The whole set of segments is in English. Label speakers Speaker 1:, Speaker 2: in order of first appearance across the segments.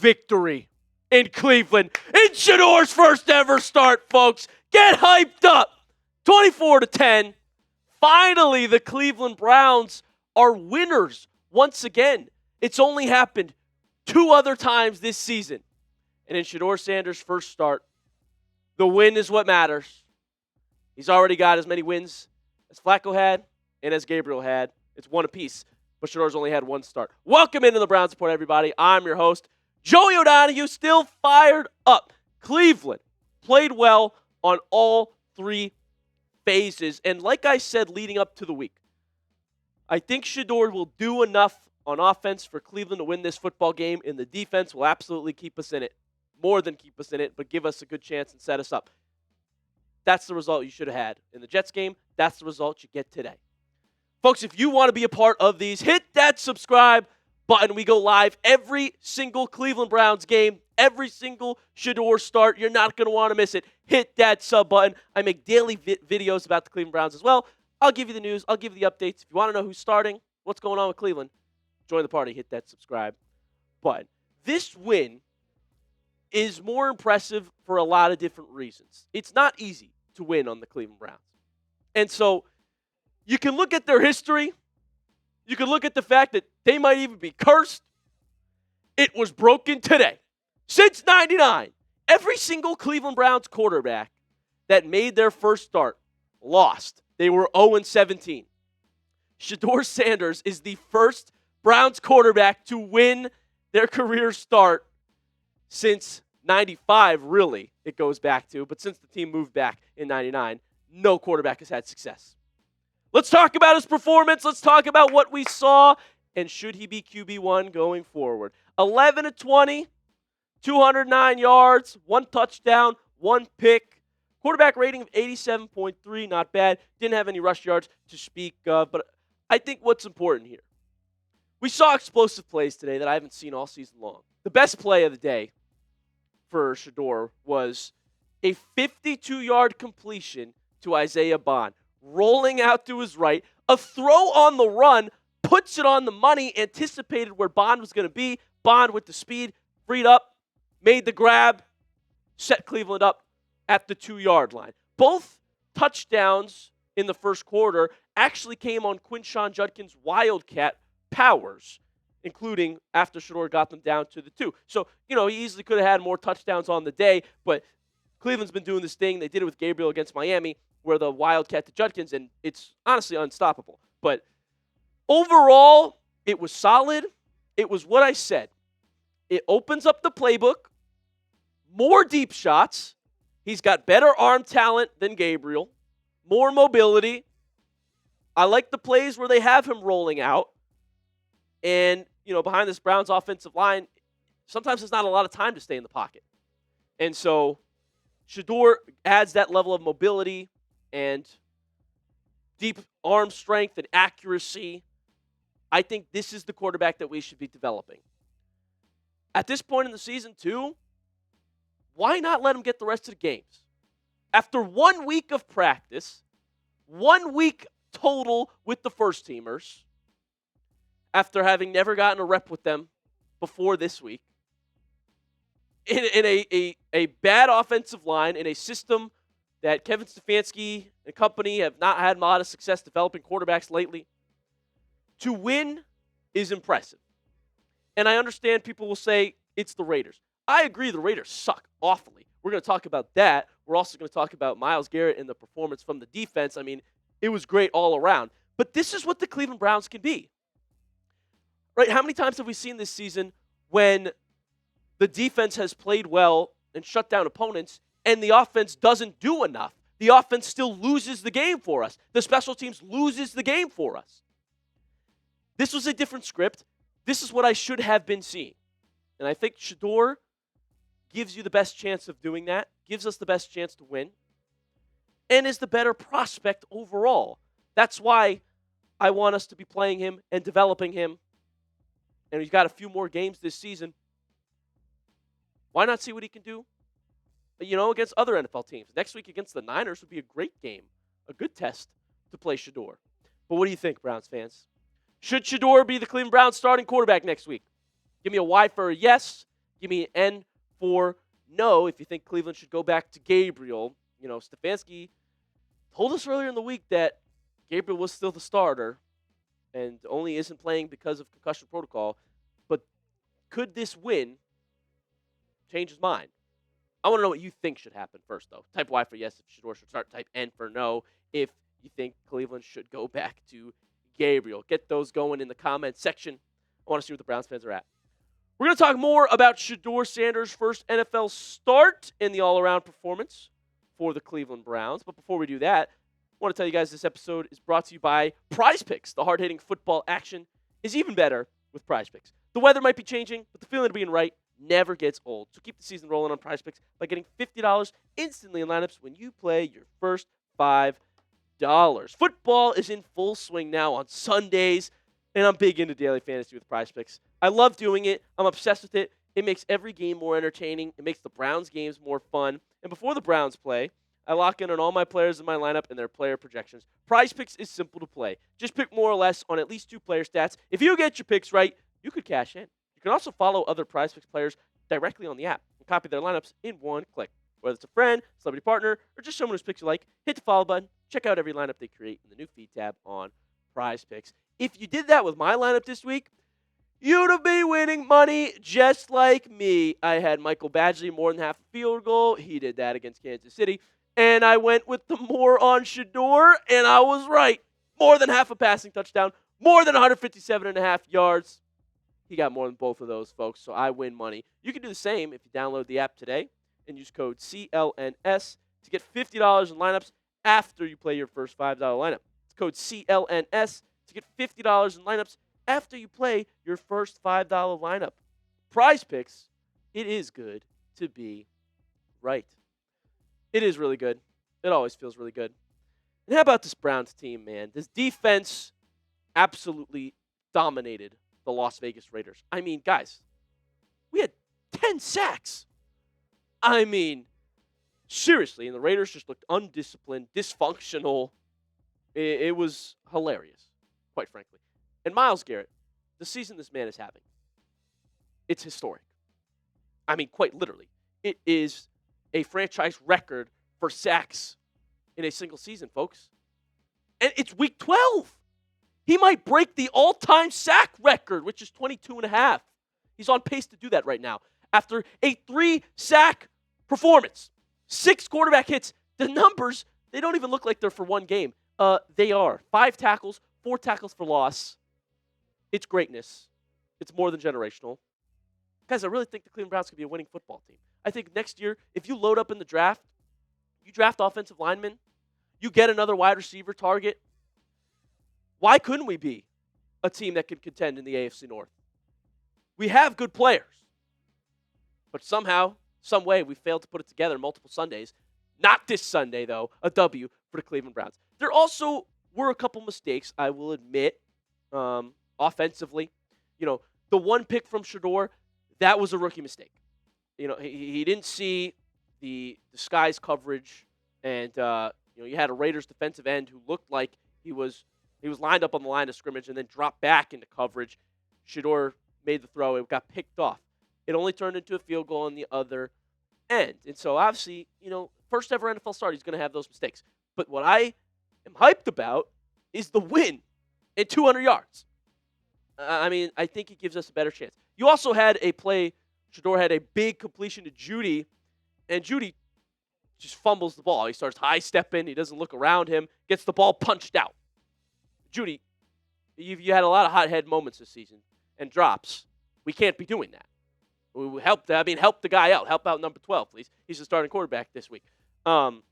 Speaker 1: victory in Cleveland in Shedeur's first ever start, folks. Get hyped up. 24-10. Finally, the Cleveland Browns are winners once again. It's only happened 2 other times this season. And in Shedeur Sanders' first start, the win is what matters. He's already got as many wins as Flacco had and as Gabriel had. It's one apiece, but Shedeur's only had 1 start. Welcome into the Browns Report, everybody. I'm your host, Joey O'Donoghue, still fired up. Cleveland played well on all 3 phases. And like I said leading up to the week, I think Shedeur will do enough on offense for Cleveland to win this football game, and the defense will absolutely keep us in it. More than keep us in it, but give us a good chance and set us up. That's the result you should have had in the Jets game. That's the result you get today. Folks, if you want to be a part of these, hit that subscribe button. We go live every single Cleveland Browns game, every single Shedeur start. You're not going to want to miss it. Hit that sub button. I make daily videos about the Cleveland Browns as well. I'll give you the news. I'll give you the updates. If you want to know who's starting, what's going on with Cleveland, join the party. Hit that subscribe button. This win is more impressive for a lot of different reasons. It's not easy to win on the Cleveland Browns. And so you can look at their history. You can look at the fact that they might even be cursed. It was broken today. Since '99, every single Cleveland Browns quarterback that made their first start lost. They were 0-17. Shedeur Sanders is the first Browns quarterback to win their career start since 95, really, it goes back to. But since the team moved back in 99, no quarterback has had success. Let's talk about his performance. Let's talk about what we saw. And should he be QB1 going forward? 11-20, 209 yards, 1 touchdown, 1 pick. Quarterback rating of 87.3, not bad. Didn't have any rush yards to speak of. But I think what's important here, we saw explosive plays today that I haven't seen all season long. The best play of the day for Shedeur was a 52-yard completion to Isaiah Bond, rolling out to his right. A throw on the run, puts it on the money, anticipated where Bond was going to be. Bond with the speed, freed up, made the grab, set Cleveland up at the 2-yard line. Both touchdowns in the first quarter actually came on Quinshon Judkins' Wildcat powers, including after Shedeur got them down to the 2. So, he easily could have had more touchdowns on the day, but Cleveland's been doing this thing. They did it with Gabriel against Miami, where the Wildcat to Judkins, and it's honestly unstoppable. But overall, it was solid. It was what I said. It opens up the playbook, more deep shots. He's got better arm talent than Gabriel, more mobility. I like the plays where they have him rolling out. And, behind this Browns offensive line, sometimes there's not a lot of time to stay in the pocket. And so Shedeur adds that level of mobility and deep arm strength and accuracy. I think this is the quarterback that we should be developing. At this point in the season, too, why not let him get the rest of the games? After 1 week of practice, 1 week total with the first teamers, after having never gotten a rep with them before this week, in a bad offensive line, in a system that Kevin Stefanski and company have not had a lot of success developing quarterbacks lately, to win is impressive. And I understand people will say it's the Raiders. I agree the Raiders suck awfully. We're going to talk about that. We're also going to talk about Myles Garrett and the performance from the defense. I mean, it was great all around. But this is what the Cleveland Browns can be. Right? How many times have we seen this season when the defense has played well and shut down opponents and the offense doesn't do enough? The offense still loses the game for us. The special teams loses the game for us. This was a different script. This is what I should have been seeing. And I think Shedeur gives you the best chance of doing that, gives us the best chance to win, and is the better prospect overall. That's why I want us to be playing him and developing him. And he's got a few more games this season. Why not see what he can do, against other NFL teams? Next week against the Niners would be a great game, a good test to play Shedeur. But what do you think, Browns fans? Should Shedeur be the Cleveland Browns starting quarterback next week? Give me a Y for a yes. Give me an N for no if you think Cleveland should go back to Gabriel. Stefanski told us earlier in the week that Gabriel was still the starter and only isn't playing because of concussion protocol. But could this win change his mind? I want to know what you think should happen first, though. Type Y for yes if Shedeur should start. Type N for no if you think Cleveland should go back to Gabriel. Get those going in the comments section. I want to see what the Browns fans are at. We're going to talk more about Shedeur Sanders' first NFL start in the all-around performance for the Cleveland Browns. But before we do that, I want to tell you guys this episode is brought to you by PrizePicks. The hard-hitting football action is even better with PrizePicks. The weather might be changing, but the feeling of being right never gets old. So keep the season rolling on PrizePicks by getting $50 instantly in lineups when you play your first $5. Football is in full swing now on Sundays, and I'm big into daily fantasy with PrizePicks. I love doing it. I'm obsessed with it. It makes every game more entertaining. It makes the Browns games more fun. And before the Browns play, I lock in on all my players in my lineup and their player projections. PrizePicks is simple to play. Just pick more or less on at least 2 player stats. If you get your picks right, you could cash in. You can also follow other PrizePicks players directly on the app and copy their lineups in one click. Whether it's a friend, celebrity partner, or just someone whose picks you like, hit the follow button. Check out every lineup they create in the new feed tab on PrizePicks. If you did that with my lineup this week, you'd have been winning money just like me. I had Michael Badgley more than half a field goal. He did that against Kansas City. And I went with the more on Shedeur, and I was right. More than half a passing touchdown, more than 157.5 yards. He got more than both of those, folks, so I win money. You can do the same if you download the app today and use code CLNS to get $50 in lineups after you play your first $5 lineup. It's code CLNS to get $50 in lineups after you play your first $5 lineup. PrizePicks, it is good to be right. It is really good. It always feels really good. And how about this Browns team, man? This defense absolutely dominated the Las Vegas Raiders. I mean, guys, we had 10 sacks. I mean, seriously, and the Raiders just looked undisciplined, dysfunctional. It was hilarious, quite frankly. And Myles Garrett, the season this man is having, it's historic. I mean, quite literally. It is a franchise record for sacks in a single season, folks. And it's week 12. He might break the all-time sack record, which is 22.5. He's on pace to do that right now. After a 3-sack performance, 6 quarterback hits, the numbers, they don't even look like they're for one game. They are 5 tackles, 4 tackles for loss. It's greatness. It's more than generational. Guys, I really think the Cleveland Browns could be a winning football team. I think next year, if you load up in the draft, you draft offensive linemen, you get another wide receiver target, why couldn't we be a team that could contend in the AFC North? We have good players. But somehow, some way, we failed to put it together multiple Sundays. Not this Sunday, though. A W for the Cleveland Browns. There also were a couple mistakes, I will admit, offensively. The one pick from Shadeur, that was a rookie mistake. He didn't see the skies coverage, and you had a Raiders defensive end who looked like he was lined up on the line of scrimmage and then dropped back into coverage. Shedeur made the throw. It got picked off. It only turned into a field goal on the other end. And so, obviously, first ever NFL start, he's going to have those mistakes. But what I am hyped about is the win and 200 yards. I think it gives us a better chance. You also had a play, Shedeur had a big completion to Jeudy, and Jeudy just fumbles the ball. He starts high-stepping. He doesn't look around him, gets the ball punched out. Jeudy, you had a lot of hot-head moments this season and drops. We can't be doing that. Help the guy out. Help out number 12, please. He's the starting quarterback this week. And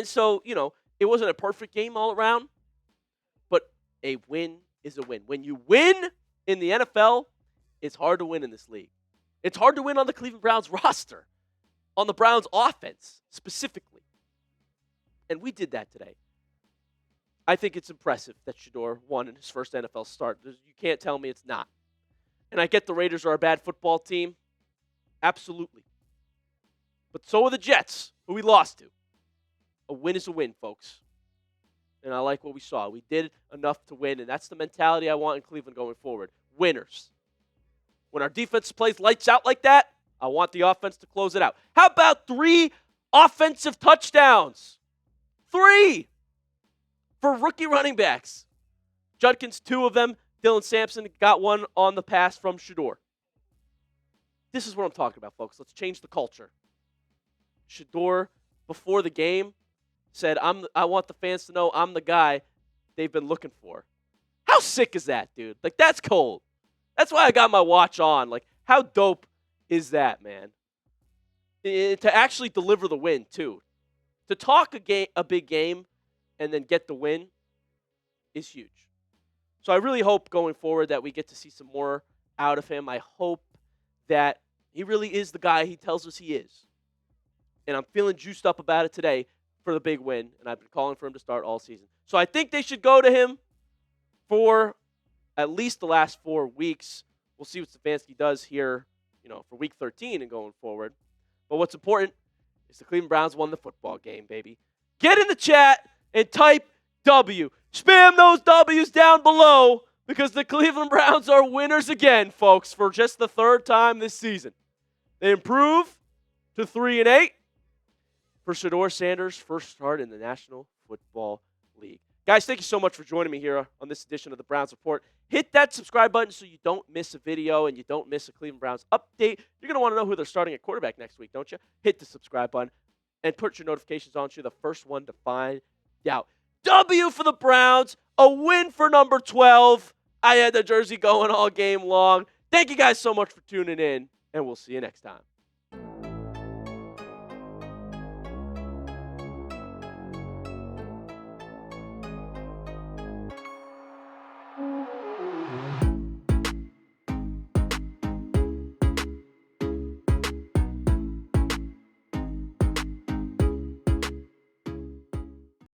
Speaker 1: so, it wasn't a perfect game all around, but a win is a win. When you win in the NFL, it's hard to win in this league. It's hard to win on the Cleveland Browns roster, on the Browns offense specifically. And we did that today. I think it's impressive that Shedeur won in his first NFL start. You can't tell me it's not. And I get the Raiders are a bad football team. Absolutely. But so are the Jets, who we lost to. A win is a win, folks. And I like what we saw. We did enough to win, and that's the mentality I want in Cleveland going forward. Winners. When our defense plays lights out like that, I want the offense to close it out. How about 3 offensive touchdowns? 3 for rookie running backs. Judkins, 2 of them. Dylan Sampson got 1 on the pass from Shedeur. This is what I'm talking about, folks. Let's change the culture. Shedeur, before the game, said, I want the fans to know I'm the guy they've been looking for. How sick is that, dude? Like, that's cold. That's why I got my watch on. Like, how dope is that, man? To actually deliver the win, too. To talk a big game and then get the win is huge. So I really hope going forward that we get to see some more out of him. I hope that he really is the guy he tells us he is. And I'm feeling juiced up about it today for the big win, and I've been calling for him to start all season. So I think they should go to him for at least the last 4 weeks. We'll see what Stefanski does here, for week 13 and going forward. But what's important is the Cleveland Browns won the football game, baby. Get in the chat and type W. Spam those W's down below because the Cleveland Browns are winners again, folks, for just the 3rd time this season. They improve to 3-8 for Shedeur Sanders' first start in the National Football League. Guys, thank you so much for joining me here on this edition of the Browns Report. Hit that subscribe button so you don't miss a video and you don't miss a Cleveland Browns update. You're going to want to know who they're starting at quarterback next week, don't you? Hit the subscribe button and put your notifications on so you're the first one to find out. W for the Browns, a win for number 12. I had the jersey going all game long. Thank you guys so much for tuning in, and we'll see you next time.